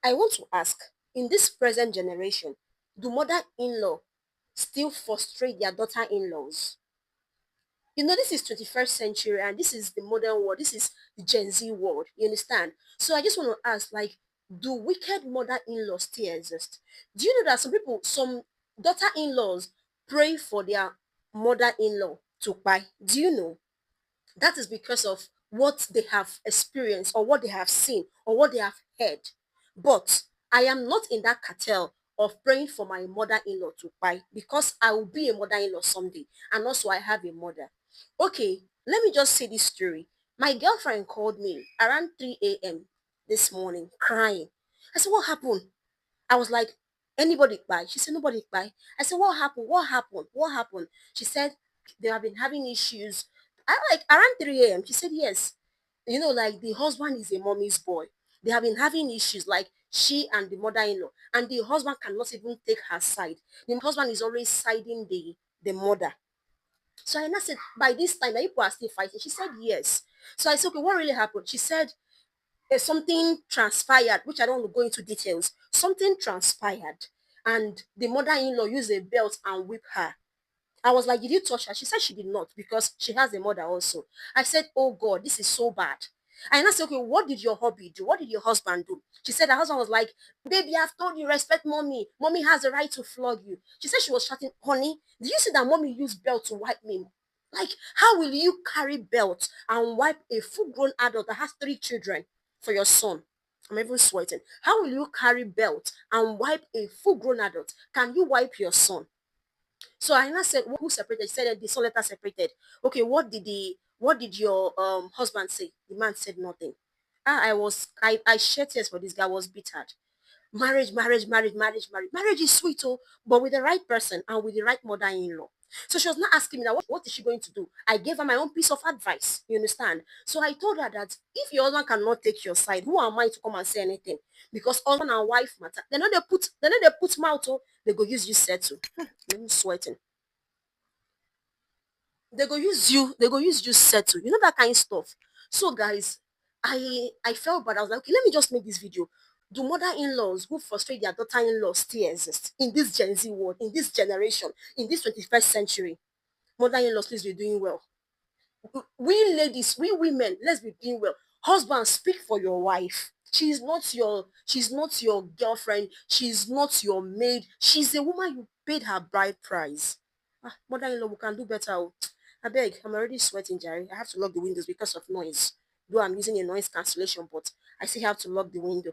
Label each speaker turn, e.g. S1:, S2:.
S1: I want to ask, in this present generation, do mother-in-law still frustrate their daughter-in-laws? This is 21st century and this is the modern world. This is the Gen Z world. You understand? So I just want to ask, like, do wicked mother-in-laws still exist? Do you know that some daughter-in-laws pray for their mother-in-law to buy? Do you know? That is because of what they have experienced or what they have seen or what they have heard. But I am not in that cartel of praying for my mother-in-law to buy because I will be a mother-in-law someday. And also I have a mother. Okay, let me just say this story. My girlfriend called me around 3 a.m. this morning crying. I said, what happened? I was like, anybody buy? She said, nobody buy. I said, what happened? What happened? What happened? She said, they have been having issues. I like around 3 a.m. She said, yes. Like the husband is a mommy's boy. They have been having issues like she and the mother-in-law. And the husband cannot even take her side. The husband is always siding the mother. So I now said, by this time, the people are still fighting. She said, yes. So I said, okay, what really happened? She said, something transpired, which I don't want to go into details. Something transpired, and the mother-in-law used a belt and whipped her. I was like, did you touch her? She said she did not because she has a mother also. I said, oh God, this is so bad. And I said, okay, what did your hubby do? What did your husband do? She said her husband was like, baby, I've told you, respect mommy. Mommy has the right to flog you. She said she was shouting, honey, did you see that mommy used belt to wipe me? Like, how will you carry belt and wipe a full-grown adult that has 3 children for your son? I'm even sweating. How will you carry belt and wipe a full-grown adult? Can you wipe your son? So I now said, who separated? She said that the son letter separated. Okay, what did your husband say? The man said nothing. I shed tears for this guy. I was bitter. Marriage, marriage, marriage, marriage, marriage. Marriage is sweet, oh, but with the right person and with the right mother-in-law. So she was not asking me that what is she going to do? I gave her my own piece of advice. You understand? So I told her that if your husband cannot take your side, who am I to come and say anything? Because husband and wife matter. They know they put mouth, oh, they go use you settle. I'm sweating. They go use you settle. You know that kind of stuff. So guys, I felt bad. I was like, okay, let me just make this video. Do mother-in-laws who frustrate their daughter-in-law still exist in this Gen Z world, in this generation, in this 21st century? Mother-in-laws, please be doing well. We ladies, we women, let's be doing well. Husband, speak for your wife. She's not your girlfriend. She's not your maid. She's a woman you paid her bride price. Mother-in-law, we can do better. Oh. I beg, I'm already sweating, Jerry. I have to lock the windows because of noise. Though I'm using a noise cancellation, but I still have to lock the window.